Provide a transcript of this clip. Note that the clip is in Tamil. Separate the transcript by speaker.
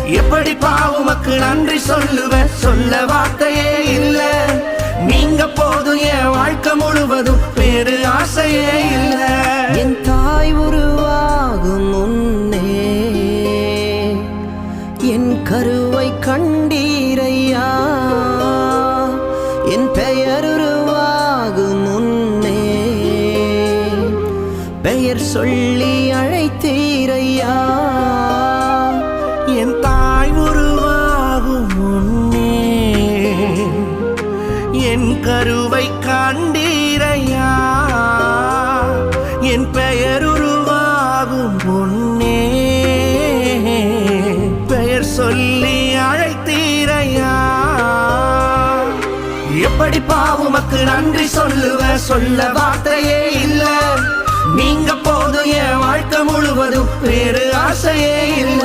Speaker 1: எப்படி பாவுமக்கு நன்றி சொல்லுவேன், சொல்ல வார்த்தையே இல்ல. நீங்க போதும் என் வாழ்க்கை முழுவதும் வேறு ஆசையே இல்ல.
Speaker 2: என் தாய் உருவாகும் முன்னே என் கருவை கண்டீரையா, என் பெயர் உருவாகும் முன்னே பெயர் சொல்லி அழைத்தீரையா.
Speaker 1: என் தாய் உருவாகும் முன்னே என் கருவை கண்டீரையா, என் பெயர் உருவாகும் முன்னே பெயர் சொல்லி அழைத்தீரையா. எப்படி பாவுமக்கு நன்றி சொல்லுவேன், சொல்ல வார்த்தையே இல்ல. நீங்க போதும் என் வாழ்க்கை முழுவதும் வேறு ஆசையே இல்ல.